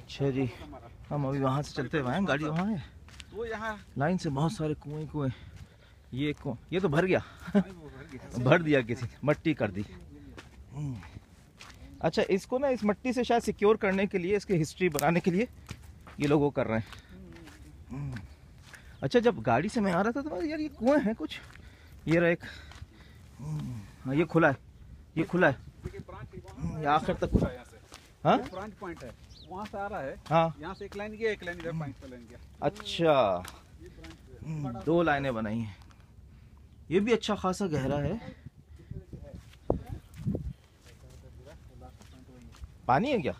अच्छा जी, हम अभी वहाँ से चलते हुए हैं, गाड़ी वहाँ है, वो यहाँ लाइन से बहुत सारे कुएं। ये तो भर गया भर दिया किसी ने, मट्टी कर दी। अच्छा, इसको ना इस मट्टी से शायद सिक्योर करने के लिए, इसकी हिस्ट्री बनाने के लिए ये लोग वो कर रहे हैं। अच्छा, जब गाड़ी से मैं आ रहा था तो यार ये कुएं हैं कुछ, ये रहा एक, हाँ ये खुला है, ये खुला है, ये आखिर तक खुला है। हाँ ब्रांच पॉइंट है, वहाँ से आ रहा है। हाँ, यहाँ से एक लाइन गया, एक लाइन इधर पॉइंट पे लाइन गया। अच्छा, 2 लाइनें बनाई हैं। ये भी अच्छा खासा गहरा है। पानी है क्या?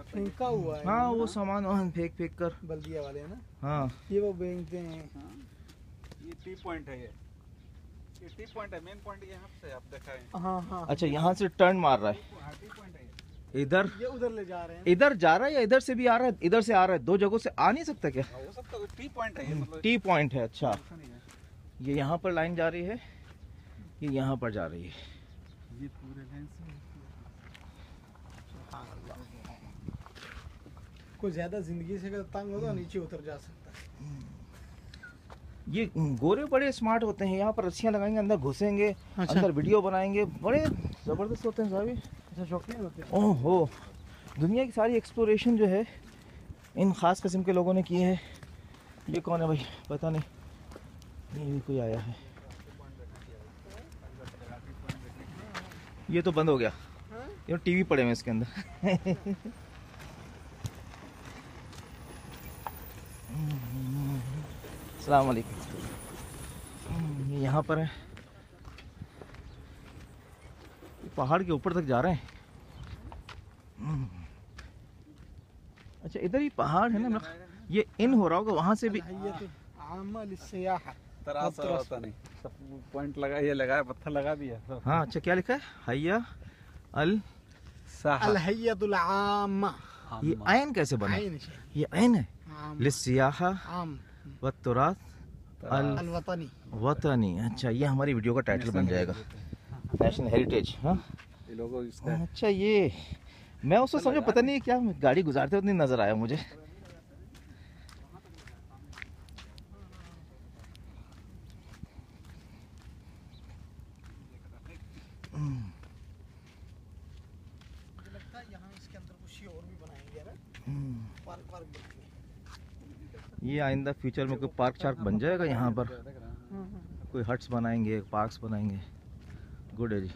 फेंका हुआ है। हाँ, वो सामान वाहन फेंक कर बल्दिया वाले है ना। हाँ, ये वो बेचते हैं। ये टी पॉइंट है, ये टी पॉइंट है, मेन पॉइंट यहाँ से आप देखा है। हाँ हाँ। अच्छा, यहाँ से टर्न मार रहा है, टी पॉइंट है इधर ये उधर ले जा रहे हैं। इधर जा रहा है या इधर से भी आ रहा है? इधर से आ रहा है, 2 जगहों से आ नहीं सकता क्या? ये। हो सकता है टी पॉइंट है ये, मतलब टी पॉइंट है। अच्छा, ऐसा नहीं है। ये यहाँ पर लाइन जा रही है, ये यहाँ पर जा रही है। ये पूरे लाइन से कोई ज्यादा जिंदगी से अगर तंग हो तो नीचे उतर जा सकता है। ये गोरे बड़े स्मार्ट होते हैं, यहाँ पर रस्सियाँ लगाएंगे, अंदर घुसेंगे, अच्छा। अंदर वीडियो बनाएंगे, बड़े जबरदस्त होते हैं साहब ये। अच्छा, शौकीन होते हैं। ओहो, दुनिया की सारी एक्सप्लोरेशन जो है इन ख़ास किस्म के लोगों ने की है। ये कौन है भाई, पता नहीं, ये भी कोई आया है। ये तो बंद हो गया, ये टीवी पड़े हुए इसके अंदर। अस्सलाम वालेकुम। ये यहाँ पर है, पहाड़ के ऊपर तक जा रहे हैं। अच्छा, इधर ही पहाड़ है ना, ये इन हो रहा होगा वहाँ से भी। तरासा होता नहीं, सब पॉइंट लगा, ये लगाया, पत्थर लगा दिया सब। हाँ, अच्छा, क्या लिखा है? हैया अल अलहय्यतुल आम्मा। ये आयन कैसे बना? आयन ये आयन है, आम। लिस्सियाहा आम व तुरात अल अलवतनी। वतनी। अच्छा, ये हमारी वीडियो का टाइटल बन जाएगा, नेशनल हेरिटेज। हाँ, ये लोगों इसका अच्छा, ये मैं उसको समझा, पता नहीं क्या, गाड़ी गुजारते हुए नहीं नजर आया मुझे। यहाँ इसके अंदर कुछ और भी बनाएंगे ना, पार्क वार्क। ये आइंदा फ्यूचर में कोई पार्क शार्क बन जाएगा यहाँ पर, कोई हट्स बनाएंगे, पार्क्स बनाएंगे। गुड है जी।